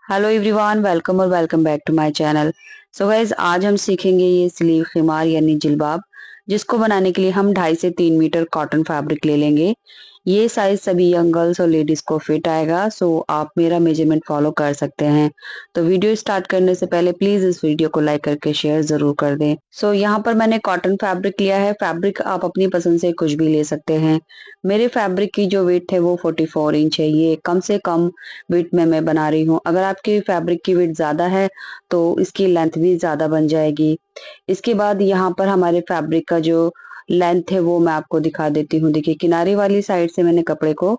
Hello everyone, welcome और welcome back to my channel. So guys, आज हम सीखेंगे ये स्लीव खिमार यानी जिल्बाब, जिसको बनाने के लिए हम 2.5 से 3 मीटर कॉटन फैब्रिक ले लेंगे। ये साइज सभी यंग गर्ल्स और लेडीज को फिट आएगा, सो आप मेरा मेजरमेंट फॉलो कर सकते हैं। तो वीडियो स्टार्ट करने से पहले प्लीज इस वीडियो को लाइक करके शेयर जरूर कर दें। सो यहाँ पर मैंने कॉटन फैब्रिक लिया है। फैब्रिक आप अपनी पसंद से कुछ भी ले सकते हैं। मेरे फैब्रिक की जो वेट है वो 44 इंच है। ये कम से कम विड्थ में मैं बना रही हूँ। अगर आपकी फैब्रिक की विड्थ ज्यादा है तो इसकी लेंथ भी ज्यादा बन जाएगी। इसके बाद यहाँ पर हमारे फैब्रिक का जो लेंथ है वो मैं आपको दिखा देती हूँ। देखिए, किनारे वाली साइड से मैंने कपड़े को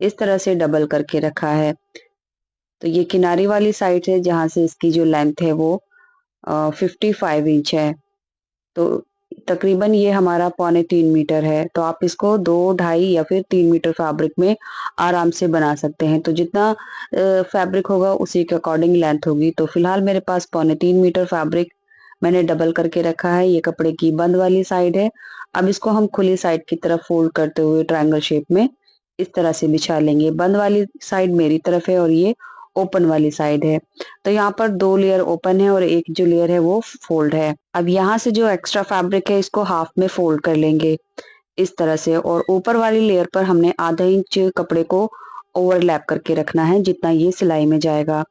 इस तरह से डबल करके रखा है। तो ये किनारी वाली साइड है जहां से इसकी जो लेंथ है वो 55 इंच है। तो तकरीबन ये हमारा 2.25 मीटर है। तो आप इसको 2, 2.5 या फिर 3 मीटर फैब्रिक में आराम से बना सकते हैं। तो जितना फैब्रिक होगा उसी के अकॉर्डिंग लेंथ होगी। तो फिलहाल मेरे पास 2.25 मीटर फैब्रिक मैंने डबल करके रखा है। ये कपड़े की बंद वाली साइड है। अब इसको हम खुली साइड की तरफ फोल्ड करते हुए ट्रायंगल शेप में इस तरह से बिछा लेंगे। बंद वाली साइड मेरी तरफ है और ये ओपन वाली साइड है। तो यहाँ पर 2 लेयर ओपन है और एक जो लेयर है वो फोल्ड है। अब यहाँ से जो एक्स्ट्रा फैब्रिक है इसको हाफ में फोल्ड कर लेंगे इस तरह से, और ऊपर वाली लेयर पर हमने आधा इंच कपड़े को ओवरलैप करके रखना है जितना ये सिलाई में जाएगा।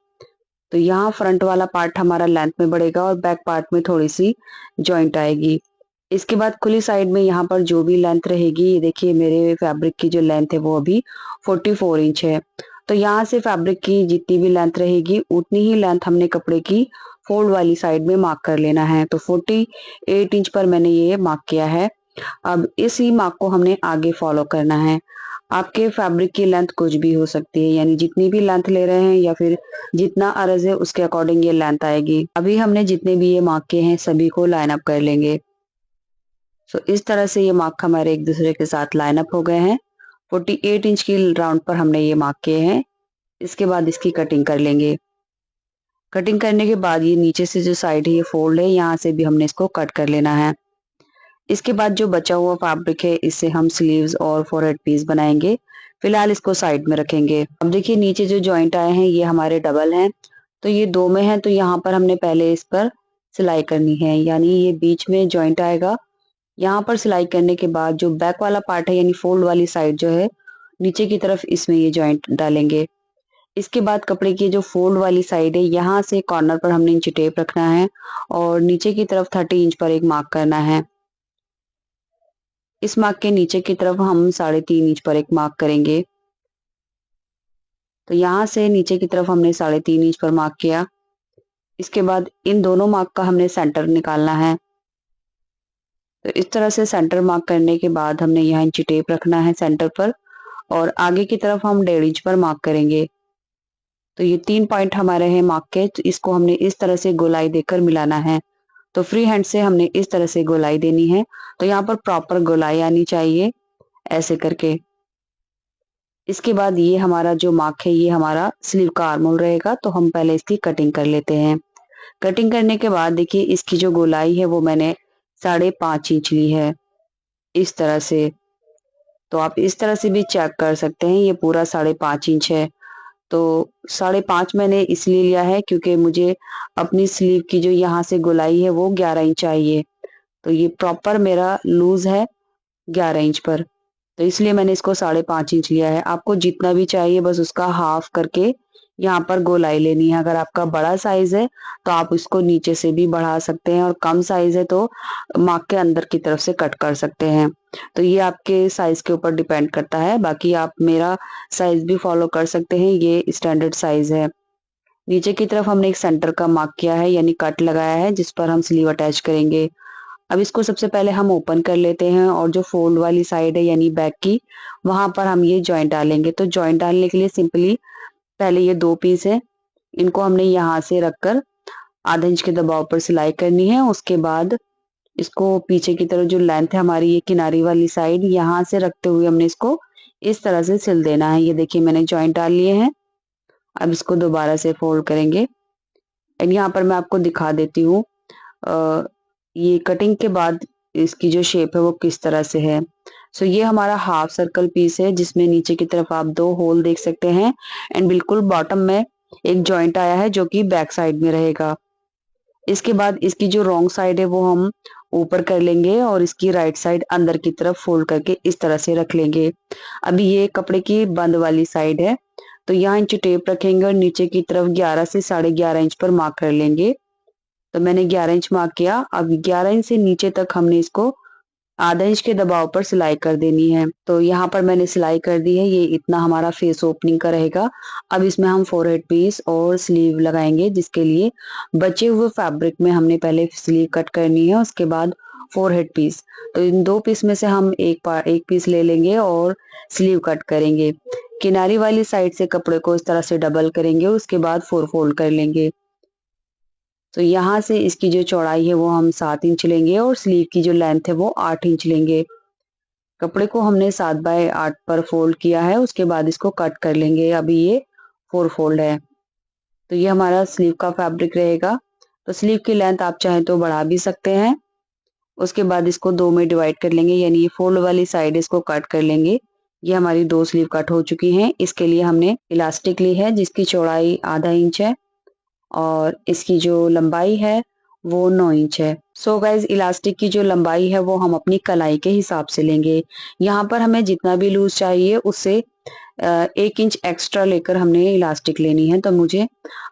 तो यहाँ फ्रंट वाला पार्ट हमारा लेंथ में बढ़ेगा और बैक पार्ट में थोड़ी सी जॉइंट आएगी। इसके बाद खुली साइड में यहाँ पर जो भी लेंथ रहेगी, ये देखिए मेरे फैब्रिक की जो लेंथ है वो अभी 44 इंच है। तो यहाँ से फैब्रिक की जितनी भी लेंथ रहेगी उतनी ही लेंथ हमने कपड़े की फोल्ड वाली साइड में मार्क कर लेना है। तो 48 इंच पर मैंने ये मार्क किया है। अब इसी मार्क को हमने आगे फॉलो करना है। आपके फैब्रिक की लेंथ कुछ भी हो सकती है, यानी जितनी भी लेंथ ले रहे हैं या फिर जितना अर्ज है उसके अकॉर्डिंग ये लेंथ आएगी। अभी हमने जितने भी ये मार्क किए हैं सभी को लाइन अप कर लेंगे। सो इस तरह से ये मार्क हमारे एक दूसरे के साथ लाइन अप हो गए हैं। 48 इंच की राउंड पर हमने ये मार्क किए हैं। इसके बाद इसकी कटिंग कर लेंगे। कटिंग करने के बाद ये नीचे से जो साइड है ये फोल्ड है, यहाँ से भी हमने इसको कट कर लेना है। इसके बाद जो बचा हुआ फैब्रिक है इससे हम स्लीव्स और फोरहेड पीस बनाएंगे। फिलहाल इसको साइड में रखेंगे। अब देखिए, नीचे जो जॉइंट आए हैं ये हमारे डबल हैं। तो ये 2 में है, तो यहाँ पर हमने पहले इस पर सिलाई करनी है, यानी ये बीच में जॉइंट आएगा। यहाँ पर सिलाई करने के बाद जो बैक वाला पार्ट है यानी फोल्ड वाली साइड जो है नीचे की तरफ, इसमें ये जॉइंट डालेंगे। इसके बाद कपड़े की जो फोल्ड वाली साइड है यहाँ से कॉर्नर पर हमने इंची टेप रखना है और नीचे की तरफ 30 इंच पर एक मार्क करना है। इस मार्क के नीचे की तरफ हम 3.5 इंच पर एक मार्क करेंगे। तो यहाँ से नीचे की तरफ हमने 3.5 इंच पर मार्क किया। इसके बाद इन दोनों मार्क का हमने सेंटर निकालना है। तो इस तरह से सेंटर मार्क करने के बाद हमने यहाँ इंची टेप रखना है सेंटर पर, और आगे की तरफ हम 1.5 इंच पर मार्क करेंगे। तो ये 3 पॉइंट हमारे हैं मार्क के, तो इसको हमने इस तरह से गोलाई देकर मिलाना है। तो फ्री हैंड से हमने इस तरह से गोलाई देनी है। तो यहाँ पर प्रॉपर गोलाई आनी चाहिए ऐसे करके। इसके बाद ये हमारा जो मार्क है ये हमारा स्लीव का आर्म होल रहेगा। तो हम पहले इसकी कटिंग कर लेते हैं। कटिंग करने के बाद देखिए, इसकी जो गोलाई है वो मैंने 5.5 इंच ली है इस तरह से। तो आप इस तरह से भी चेक कर सकते हैं, ये पूरा 5.5 इंच है। तो 5.5 मैंने इसलिए लिया है क्योंकि मुझे अपनी स्लीव की जो यहाँ से गोलाई है वो 11 इंच चाहिए। तो ये प्रॉपर मेरा लूज है 11 इंच पर। तो इसलिए मैंने इसको 5.5 इंच लिया है। आपको जितना भी चाहिए बस उसका हाफ करके यहाँ पर गोलाई लेनी है। अगर आपका बड़ा साइज है तो आप इसको नीचे से भी बढ़ा सकते हैं, और कम साइज है तो मार्क के अंदर की तरफ से कट कर सकते हैं। तो ये आपके साइज के ऊपर डिपेंड करता है। बाकी आप मेरा साइज भी फॉलो कर सकते हैं, ये स्टैंडर्ड साइज है। नीचे की तरफ हमने एक सेंटर का मार्क किया है यानी कट लगाया है जिस पर हम स्लीव अटैच करेंगे। अब इसको सबसे पहले हम ओपन कर लेते हैं और जो फोल्ड वाली साइड है यानी बैक की, वहां पर हम ये जॉइंट डालेंगे। तो जॉइंट डालने के लिए सिंपली पहले ये 2 पीस है, इनको हमने यहाँ से रखकर आधा इंच के दबाव पर सिलाई करनी है। उसके बाद इसको पीछे की तरफ जो लेंथ है हमारी ये किनारी वाली साइड, यहाँ से रखते हुए हमने इसको इस तरह से सिल देना है। ये देखिए मैंने जॉइंट डाल लिए हैं। अब इसको दोबारा से फोल्ड करेंगे एंड यहाँ पर मैं आपको दिखा देती हूँ ये कटिंग के बाद इसकी जो शेप है वो किस तरह से है। सो ये हमारा हाफ सर्कल पीस है जिसमें नीचे की तरफ आप 2 होल देख सकते हैं एंड बिल्कुल बॉटम में एक जॉइंट आया है जो कि बैक साइड में रहेगा। इसके बाद इसकी जो रॉन्ग साइड है वो हम ऊपर कर लेंगे और इसकी राइट साइड अंदर की तरफ फोल्ड करके इस तरह से रख लेंगे। अभी ये कपड़े की बंद वाली साइड है, तो यहाँ इंच टेप रखेंगे और नीचे की तरफ 11 से 11.5 इंच पर मार्क कर लेंगे। तो मैंने 11 इंच मार्क किया। अब 11 इंच से नीचे तक हमने इसको आधा इंच के दबाव पर सिलाई कर देनी है। तो यहाँ पर मैंने सिलाई कर दी है। ये इतना हमारा फेस ओपनिंग का रहेगा। अब इसमें हम फोरहेड पीस और स्लीव लगाएंगे, जिसके लिए बचे हुए फैब्रिक में हमने पहले स्लीव कट करनी है, उसके बाद फोरहेड पीस। तो इन दो पीस में से हम एक पीस ले लेंगे और स्लीव कट करेंगे। किनारी वाली साइड से कपड़े को इस तरह से डबल करेंगे, उसके बाद 4 फोल्ड कर लेंगे। तो यहाँ से इसकी जो चौड़ाई है वो हम 7 इंच लेंगे और स्लीव की जो लेंथ है वो 8 इंच लेंगे। कपड़े को हमने 7/8 पर फोल्ड किया है, उसके बाद इसको कट कर लेंगे। अभी ये 4 फोल्ड है। तो ये हमारा स्लीव का फैब्रिक रहेगा। तो स्लीव की लेंथ आप चाहें तो बढ़ा भी सकते हैं। उसके बाद इसको 2 में डिवाइड कर लेंगे, यानी ये फोल्ड वाली साइड इसको कट कर लेंगे। ये हमारी 2 स्लीव कट हो चुकी हैं। इसके लिए हमने इलास्टिक ली है जिसकी चौड़ाई आधा इंच है और इसकी जो लंबाई है वो 9 इंच है। सो गाइज, इलास्टिक की जो लंबाई है वो हम अपनी कलाई के हिसाब से लेंगे। यहाँ पर हमें जितना भी लूज चाहिए उससे 1 इंच एक्स्ट्रा लेकर हमने इलास्टिक लेनी है। तो मुझे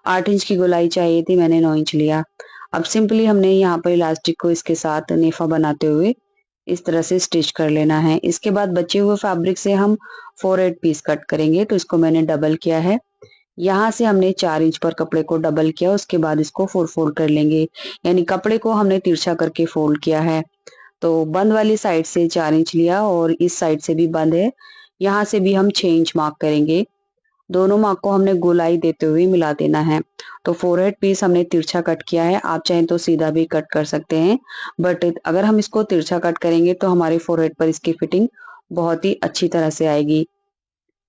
8 इंच की गोलाई चाहिए थी, मैंने 9 इंच लिया। अब सिंपली हमने यहाँ पर इलास्टिक को इसके साथ नेफा बनाते हुए इस तरह से स्टिच कर लेना है। इसके बाद बचे हुए फैब्रिक से हम 4/8 पीस कट करेंगे। तो इसको मैंने डबल किया है। यहाँ से हमने 4 इंच पर कपड़े को डबल किया, उसके बाद इसको 4 फोल्ड कर लेंगे, यानी कपड़े को हमने तिरछा करके फोल्ड किया है। तो बंद वाली साइड से 4 इंच लिया और इस साइड से भी बंद है, यहाँ से भी हम 6 इंच मार्क करेंगे। दोनों मार्क को हमने गोलाई देते हुए मिला देना है। तो फोरहेड पीस हमने तिरछा कट किया है, आप चाहें तो सीधा भी कट कर सकते हैं, बट अगर हम इसको तिरछा कट करेंगे तो हमारे फोरहेड पर इसकी फिटिंग बहुत ही अच्छी तरह से आएगी।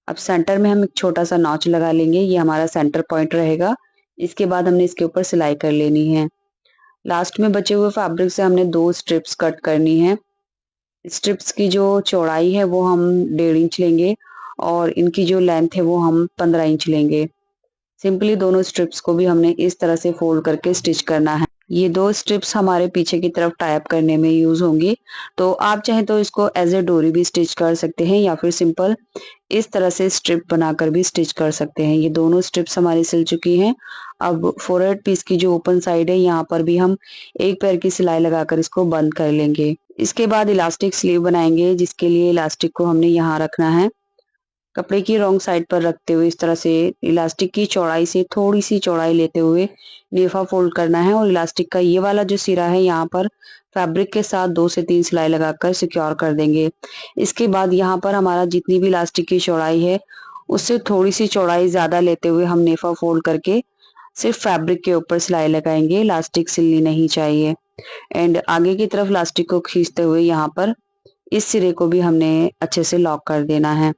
अब सेंटर में हम एक छोटा सा नॉच लगा लेंगे, ये हमारा सेंटर पॉइंट रहेगा। इसके बाद हमने इसके ऊपर सिलाई कर लेनी है। लास्ट में बचे हुए फैब्रिक से हमने 2 स्ट्रिप्स कट करनी है। स्ट्रिप्स की जो चौड़ाई है वो हम 1.5 इंच लेंगे और इनकी जो लेंथ है वो हम 15 इंच लेंगे। सिंपली दोनों स्ट्रिप्स को भी हमने इस तरह से फोल्ड करके स्टिच करना है। ये 2 स्ट्रिप्स हमारे पीछे की तरफ टाई अप करने में यूज होंगी। तो आप चाहें तो इसको एज ए डोरी भी स्टिच कर सकते हैं या फिर सिंपल इस तरह से स्ट्रिप बनाकर भी स्टिच कर सकते हैं। ये दोनों स्ट्रिप्स हमारी सिल चुकी हैं। अब फोरहेड पीस की जो ओपन साइड है यहाँ पर भी हम एक पैर की सिलाई लगाकर इसको बंद कर लेंगे। इसके बाद इलास्टिक स्लीव बनाएंगे, जिसके लिए इलास्टिक को हमने यहाँ रखना है। कपड़े की रॉन्ग साइड पर रखते हुए इस तरह से इलास्टिक की चौड़ाई से थोड़ी सी चौड़ाई लेते हुए नेफा फोल्ड करना है और इलास्टिक का ये वाला जो सिरा है यहाँ पर फैब्रिक के साथ 2 से 3 सिलाई लगाकर सिक्योर कर देंगे। इसके बाद यहाँ पर हमारा जितनी भी इलास्टिक की चौड़ाई है उससे थोड़ी सी चौड़ाई ज्यादा लेते हुए हम नेफा फोल्ड करके सिर्फ फैब्रिक के ऊपर सिलाई लगाएंगे, इलास्टिक सिलनी नहीं चाहिए। एंड आगे की तरफ इलास्टिक को खींचते हुए यहाँ पर इस सिरे को भी हमने अच्छे से लॉक कर देना है।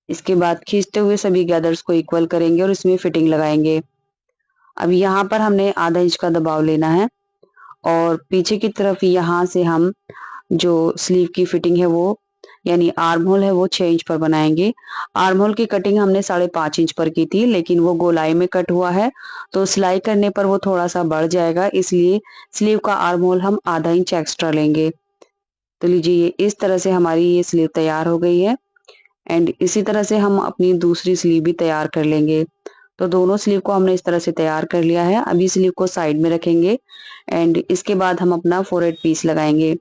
इसके बाद खींचते हुए सभी गैदर्स को इक्वल करेंगे और इसमें फिटिंग लगाएंगे। अब यहाँ पर हमने आधा इंच का दबाव लेना है और पीछे की तरफ यहाँ से हम जो स्लीव की फिटिंग है वो यानी आर्म होल है वो 6 इंच पर बनाएंगे। आर्म होल की कटिंग हमने 5.5 इंच पर की थी, लेकिन वो गोलाई में कट हुआ है तो सिलाई करने पर वो थोड़ा सा बढ़ जाएगा, इसलिए स्लीव का आर्म होल हम आधा इंच एक्स्ट्रा लेंगे। तो लीजिए, ये इस तरह से हमारी ये स्लीव तैयार हो गई है। एंड इसी तरह से हम अपनी दूसरी स्लीव भी तैयार कर लेंगे। तो दोनों स्लीव को हमने इस तरह से तैयार कर लिया है। अभी स्लीव को साइड में रखेंगे एंड इसके बाद हम अपना फोरहेड पीस लगाएंगे।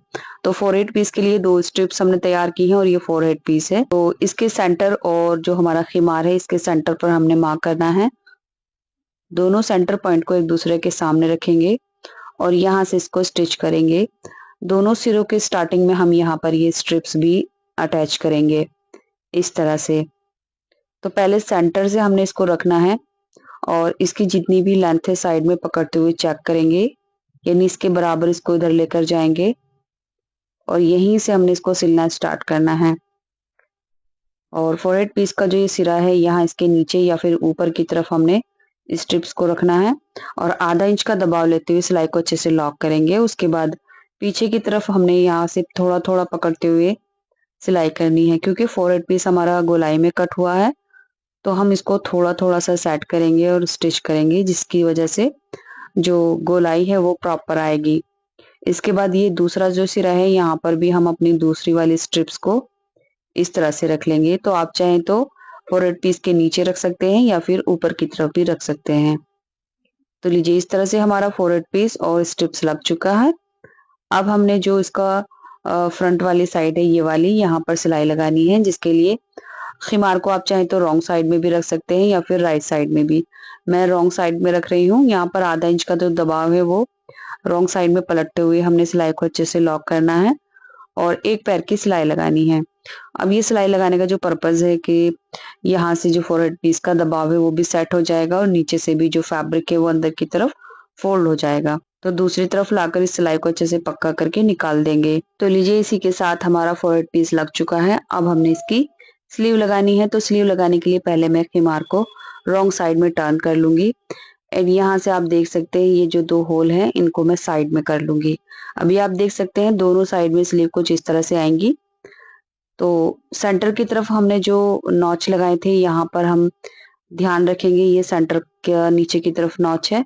तो फोरहेड पीस के लिए 2 स्ट्रिप्स हमने तैयार की हैं और ये फोरहेड पीस है। तो इसके सेंटर और जो हमारा खिमार है इसके सेंटर पर हमने मार्क करना है। दोनों सेंटर पॉइंट को एक दूसरे के सामने रखेंगे और यहाँ से इसको स्टिच करेंगे। दोनों सिरों के स्टार्टिंग में हम यहाँ पर ये स्ट्रिप्स भी अटैच करेंगे इस तरह से। तो पहले सेंटर से हमने इसको रखना है और इसकी जितनी भी लेंथ है साइड में पकड़ते हुए चेक करेंगे, यानी इसके बराबर इसको इधर लेकर जाएंगे और यहीं से हमने इसको सिलना स्टार्ट करना है। और फोरहेड पीस का जो ये सिरा है यहाँ इसके नीचे या फिर ऊपर की तरफ हमने स्ट्रिप्स को रखना है और आधा इंच का दबाव लेते हुए सिलाई को अच्छे से लॉक करेंगे। उसके बाद पीछे की तरफ हमने यहाँ से थोड़ा थोड़ा पकड़ते हुए सिलाई करनी है, क्योंकि फोरहेड पीस हमारा गोलाई में कट हुआ है तो हम इसको थोड़ा-थोड़ा सा सेट करेंगे और स्टिच करेंगे, जिसकी वजह से जो गोलाई है वो प्रॉपर आएगी। इसके बाद ये दूसरा जो सिरा है, यहाँ पर भी हम अपनी दूसरी वाली स्ट्रिप्स को इस तरह से रख लेंगे। तो आप चाहें तो फोरहेड पीस के नीचे रख सकते हैं या फिर ऊपर की तरफ भी रख सकते हैं। तो लीजिए, इस तरह से हमारा फोरहेड पीस और स्ट्रिप्स लग चुका है। अब हमने जो इसका फ्रंट वाली साइड है, ये वाली, यहाँ पर सिलाई लगानी है, जिसके लिए खिमार को आप चाहें तो रॉन्ग साइड में भी रख सकते हैं या फिर राइट साइड में भी। मैं रॉन्ग साइड में रख रही हूँ। यहाँ पर आधा इंच का जो दबाव है वो रॉन्ग साइड में पलटते हुए हमने सिलाई को अच्छे से लॉक करना है और एक पैर की सिलाई लगानी है। अब ये सिलाई लगाने का जो पर्पज है कि यहाँ से जो फोरहेड पीस का दबाव है वो भी सेट हो जाएगा और नीचे से भी जो फैब्रिक है वो अंदर की तरफ फोल्ड हो जाएगा। तो दूसरी तरफ लाकर इस सिलाई को अच्छे से पक्का करके निकाल देंगे। तो लीजिए, इसी के साथ हमारा फोरहेड पीस लग चुका है। अब हमने इसकी स्लीव लगानी है। तो स्लीव लगाने के लिए पहले मैं खिमार को रॉन्ग साइड में टर्न कर लूंगी। एंड यहाँ से आप देख सकते हैं ये जो 2 होल हैं, इनको मैं साइड में कर लूंगी। अभी आप देख सकते हैं दोनों साइड में स्लीव कुछ इस तरह से आएंगी। तो सेंटर की तरफ हमने जो नॉच लगाए थे, यहाँ पर हम ध्यान रखेंगे, ये सेंटर के नीचे की तरफ नॉच है,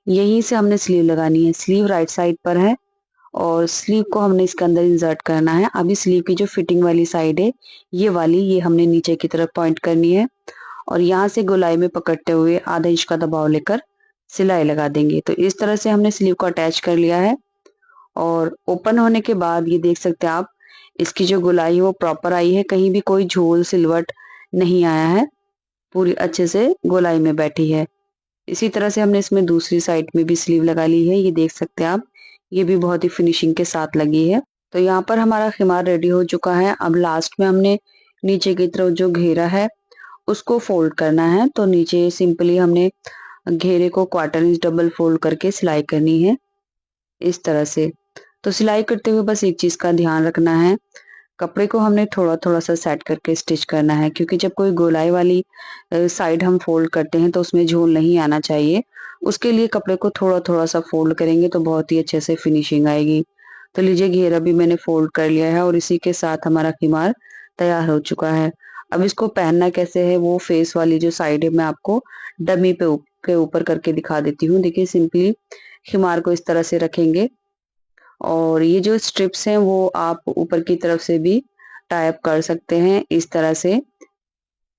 यहीं से हमने स्लीव लगानी है। स्लीव राइट साइड पर है और स्लीव को हमने इसके अंदर इंसर्ट करना है। अभी स्लीव की जो फिटिंग वाली साइड है, ये वाली, ये हमने नीचे की तरफ पॉइंट करनी है और यहाँ से गोलाई में पकड़ते हुए आधा इंच का दबाव लेकर सिलाई लगा देंगे। तो इस तरह से हमने स्लीव को अटैच कर लिया है और ओपन होने के बाद ये देख सकते हैं आप, इसकी जो गोलाई है वो प्रॉपर आई है, कहीं भी कोई झोल सिलवट नहीं आया है, पूरी अच्छे से गोलाई में बैठी है। इसी तरह से हमने इसमें दूसरी साइड में भी स्लीव लगा ली है, ये देख सकते हैं आप, ये भी बहुत ही फिनिशिंग के साथ लगी है। तो यहाँ पर हमारा खिमार रेडी हो चुका है। अब लास्ट में हमने नीचे की तरफ जो घेरा है उसको फोल्ड करना है। तो नीचे सिंपली हमने घेरे को 1/4 इंच डबल फोल्ड करके सिलाई करनी है इस तरह से। तो सिलाई करते हुए बस एक चीज का ध्यान रखना है, कपड़े को हमने थोड़ा थोड़ा सा सेट करके स्टिच करना है, क्योंकि जब कोई गोलाई वाली साइड हम फोल्ड करते हैं तो उसमें झोल नहीं आना चाहिए। उसके लिए कपड़े को थोड़ा थोड़ा सा फोल्ड करेंगे तो बहुत ही अच्छे से फिनिशिंग आएगी। तो लीजिए, घेरा भी मैंने फोल्ड कर लिया है और इसी के साथ हमारा खिमार तैयार हो चुका है। अब इसको पहनना कैसे है, वो फेस वाली जो साइड है मैं आपको डमी पे के ऊपर करके दिखा देती हूँ। देखिए, सिंपली खिमार को इस तरह से रखेंगे और ये जो स्ट्रिप्स हैं वो आप ऊपर की तरफ से भी टाई अप कर सकते हैं इस तरह से,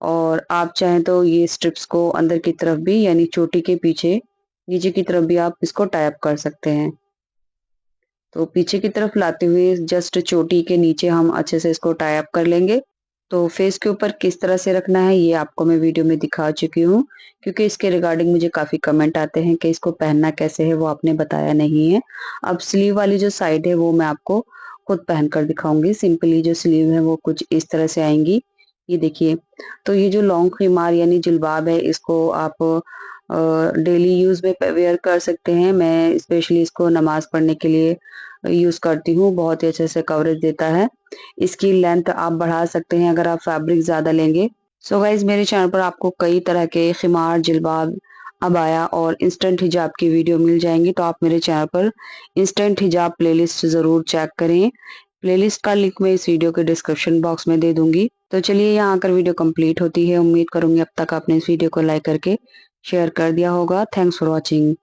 और आप चाहें तो ये स्ट्रिप्स को अंदर की तरफ भी, यानी चोटी के पीछे नीचे की तरफ भी आप इसको टाई अप कर सकते हैं। तो पीछे की तरफ लाते हुए जस्ट चोटी के नीचे हम अच्छे से इसको टाई अप कर लेंगे। तो फेस के ऊपर किस तरह से रखना है ये आपको मैं वीडियो में दिखा चुकी हूँ, क्योंकि इसके रिगार्डिंग मुझे काफी कमेंट आते हैं कि इसको पहनना कैसे है, वो आपने बताया नहीं है। अब स्लीव वाली जो साइड है वो मैं आपको खुद पहन कर दिखाऊंगी। सिंपली जो स्लीव है वो कुछ इस तरह से आएंगी, ये देखिए। तो ये जो लॉन्ग खिमार यानी जिलबाब है, इसको आप डेली यूज में वेयर कर सकते हैं। मैं स्पेशली इसको नमाज पढ़ने के लिए यूज करती हूँ, बहुत ही अच्छे से कवरेज देता है। इसकी लेंथ आप बढ़ा सकते हैं अगर आप फैब्रिक ज्यादा लेंगे। सो गाइज, मेरे चैनल पर आपको कई तरह के खिमार, जिलबाब, अबाया और इंस्टेंट हिजाब की वीडियो मिल जाएंगी। तो आप मेरे चैनल पर इंस्टेंट हिजाब प्लेलिस्ट जरूर चेक करें। प्लेलिस्ट का लिंक मैं इस वीडियो के डिस्क्रिप्शन बॉक्स में दे दूंगी। तो चलिए, यहाँ आकर वीडियो कंप्लीट होती है। उम्मीद करूंगी अब तक आपने इस वीडियो को लाइक करके शेयर कर दिया होगा। Thanks for watching.